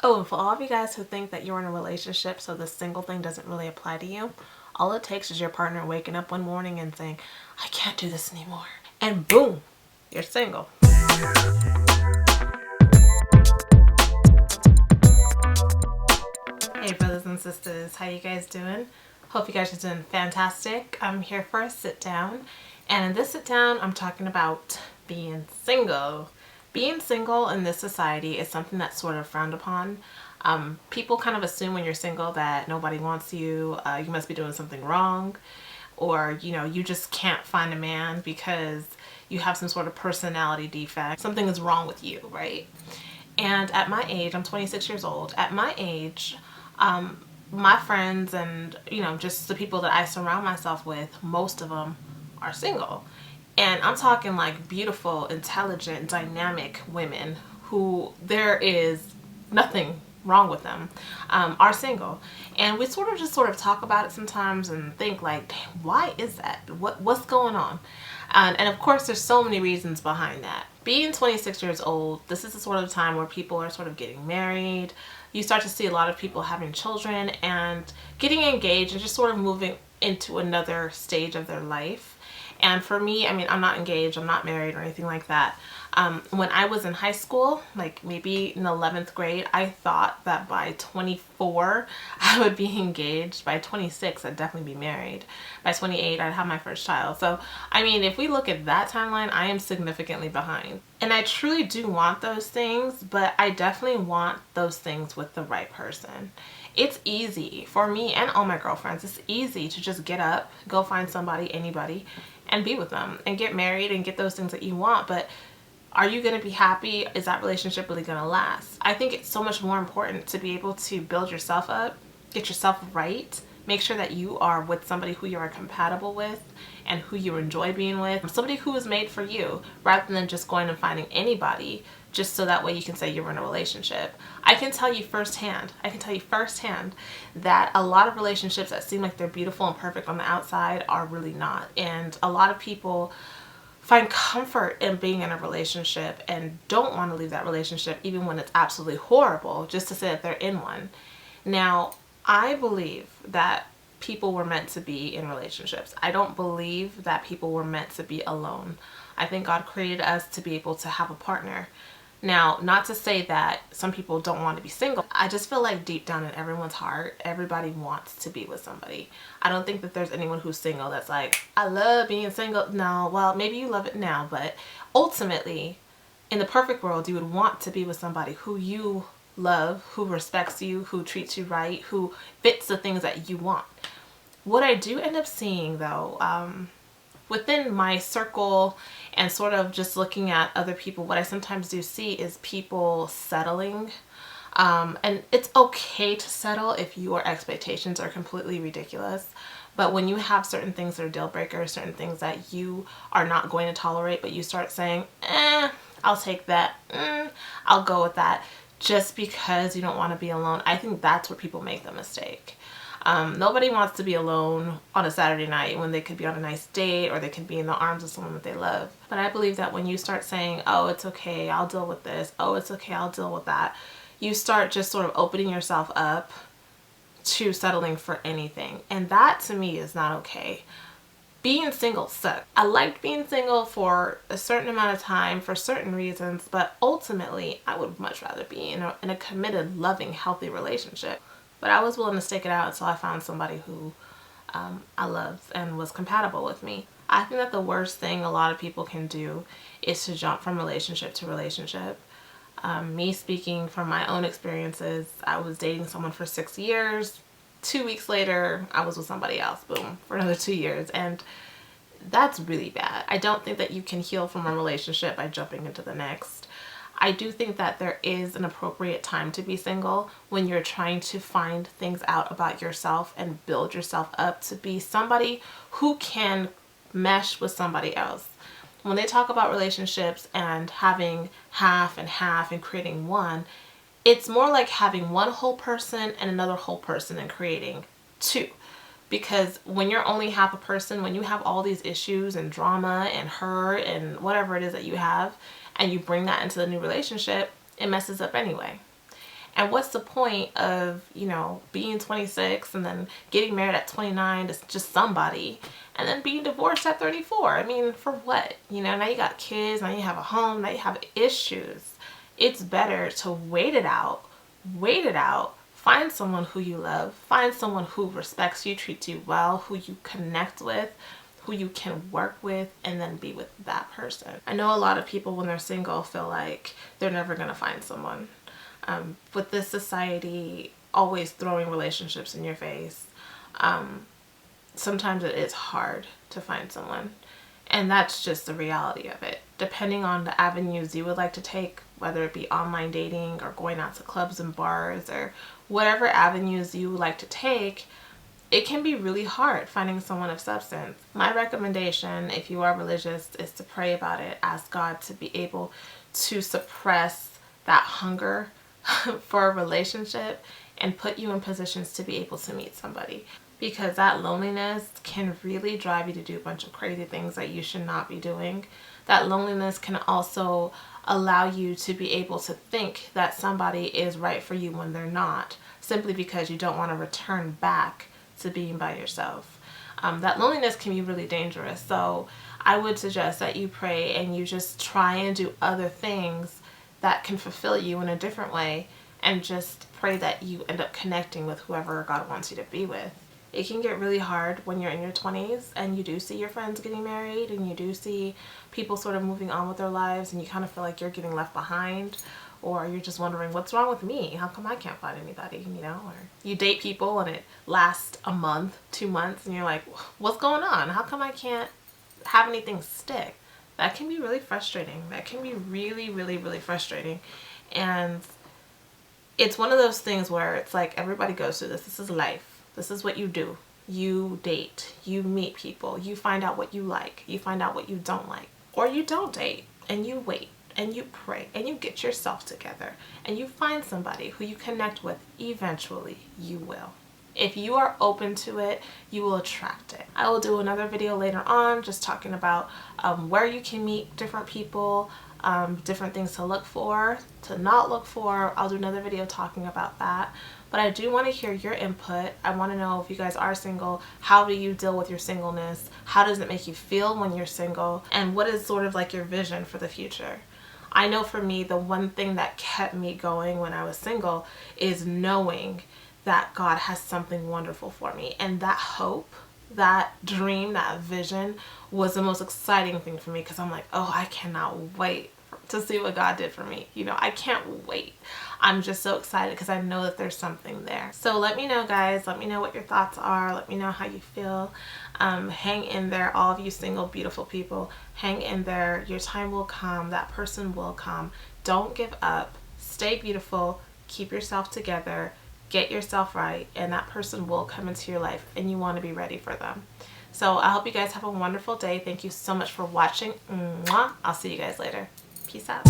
Oh, and for all of you guys who think that you're in a relationship so the single thing doesn't really apply to you, all it takes is your partner waking up one morning and saying, I can't do this anymore. And boom, you're single. Hey brothers and sisters, how you guys doing? Hope you guys are doing fantastic. I'm here for a sit down, and in this sit down I'm talking about being single. Being single in this society is something that's sort of frowned upon. People kind of assume when you're single that nobody wants you, you must be doing something wrong, or you just can't find a man because you have some sort of personality defect. Something is wrong with you, right? And at my age, I'm 26 years old. At my age, my friends and just the people that I surround myself with, most of them are single. And I'm talking like beautiful, intelligent, dynamic women who there is nothing wrong with them, are single. And we sort of talk about it sometimes and think like, why is that? What's going on? And of course there's so many reasons behind that. Being 26 years old, this is the sort of time where people are sort of getting married. You start to see a lot of people having children and getting engaged and just sort of moving into another stage of their life. And for me, I mean, I'm not engaged, I'm not married or anything like that. When I was in high school, like maybe in 11th grade, I thought that by 24 I would be engaged. By 26 I'd definitely be married. By 28 I'd have my first child. So I mean, if we look at that timeline, I am significantly behind. And I truly do want those things, but I definitely want those things with the right person. It's easy for me and all my girlfriends. It's easy to just get up, go find somebody, anybody, and be with them and get married and get those things that you want. But are you going to be happy? Is that relationship really going to last? I think it's so much more important to be able to build yourself up, get yourself right, make sure that you are with somebody who you are compatible with and who you enjoy being with, somebody who is made for you, rather than just going and finding anybody just so that way you can say you're in a relationship. I can tell you firsthand that a lot of relationships that seem like they're beautiful and perfect on the outside are really not. And a lot of people find comfort in being in a relationship and don't want to leave that relationship even when it's absolutely horrible, just to say that they're in one. Now, I believe that people were meant to be in relationships. I don't believe that people were meant to be alone. I think God created us to be able to have a partner. Now, not to say that some people don't want to be single. I just feel like deep down in everyone's heart, everybody wants to be with somebody. I don't think that there's anyone who's single that's like, I love being single. No, well, maybe you love it now, but ultimately, in the perfect world, you would want to be with somebody who you love, who respects you, who treats you right, who fits the things that you want. What I do end up seeing, though, within my circle and sort of just looking at other people, what I sometimes do see is people settling. And it's okay to settle if your expectations are completely ridiculous. But when you have certain things that are deal breakers, certain things that you are not going to tolerate, but you start saying, I'll take that, I'll go with that, just because you don't want to be alone, I think that's where people make the mistake. Nobody wants to be alone on a Saturday night when they could be on a nice date or they could be in the arms of someone that they love. But I believe that when you start saying, oh, it's okay, I'll deal with this, oh, it's okay, I'll deal with that, you start just sort of opening yourself up to settling for anything. And that to me is not okay. Being single sucks. I liked being single for a certain amount of time for certain reasons, but ultimately I would much rather be in a committed, loving, healthy relationship. But I was willing to stick it out until I found somebody who I loved and was compatible with me. I think that the worst thing a lot of people can do is to jump from relationship to relationship. Me speaking from my own experiences, I was dating someone for 6 years. 2 weeks later, I was with somebody else, boom, for another 2 years. And that's really bad. I don't think that you can heal from a relationship by jumping into the next. I do think that there is an appropriate time to be single when you're trying to find things out about yourself and build yourself up to be somebody who can mesh with somebody else. When they talk about relationships and having half and creating one, it's more like having one whole person and another whole person and creating two. Because when you're only half a person, when you have all these issues and drama and hurt and whatever it is that you have, and you bring that into the new relationship, it messes up anyway. And what's the point of, you know, being 26 and then getting married at 29 to just somebody and then being divorced at 34? I mean, for what? You know, now you got kids, now you have a home, now you have issues. It's better to wait it out, find someone who you love, find someone who respects you, treats you well, who you connect with, who you can work with, and then be with that person. I know a lot of people when they're single feel like they're never gonna find someone. With this society always throwing relationships in your face, sometimes it is hard to find someone. And that's just the reality of it. Depending on the avenues you would like to take, whether it be online dating or going out to clubs and bars or whatever avenues you would like to take, it can be really hard finding someone of substance. My recommendation, if you are religious, is to pray about it. Ask God to be able to suppress that hunger for a relationship and put you in positions to be able to meet somebody. Because that loneliness can really drive you to do a bunch of crazy things that you should not be doing. That loneliness can also allow you to be able to think that somebody is right for you when they're not, simply because you don't want to return back to being by yourself. That loneliness can be really dangerous. So I would suggest that you pray and you just try and do other things that can fulfill you in a different way, and just pray that you end up connecting with whoever God wants you to be with. It can get really hard when you're in your 20s and you do see your friends getting married and you do see people sort of moving on with their lives, and you kind of feel like you're getting left behind, or you're just wondering, what's wrong with me? How come I can't find anybody, you know? Or you date people and it lasts a month, 2 months, and you're like, what's going on? How come I can't have anything stick? That can be really frustrating. That can be really, really, really frustrating. And it's one of those things where it's like everybody goes through this. This is life. This is what you do. You date, you meet people, you find out what you like, you find out what you don't like, or you don't date, and you wait, and you pray, and you get yourself together, and you find somebody who you connect with. Eventually, you will. If you are open to it, you will attract it. I will do another video later on just talking about where you can meet different people, different things to look for, to not look for. I'll do another video talking about that. But I do want to hear your input. I want to know, if you guys are single, how do you deal with your singleness? How does it make you feel when you're single? And what is sort of like your vision for the future? I know for me, the one thing that kept me going when I was single is knowing that God has something wonderful for me. And that hope, that dream, that vision was the most exciting thing for me, because I'm like, oh, I cannot wait to see what God did for me. You know, I can't wait. I'm just so excited because I know that there's something there. So let me know, guys. Let me know what your thoughts are. Let me know how you feel. Hang in there, all of you single, beautiful people. Hang in there. Your time will come. That person will come. Don't give up. Stay beautiful. Keep yourself together. Get yourself right, and that person will come into your life, and you want to be ready for them. So I hope you guys have a wonderful day. Thank you so much for watching. Mwah. I'll see you guys later. Peace out.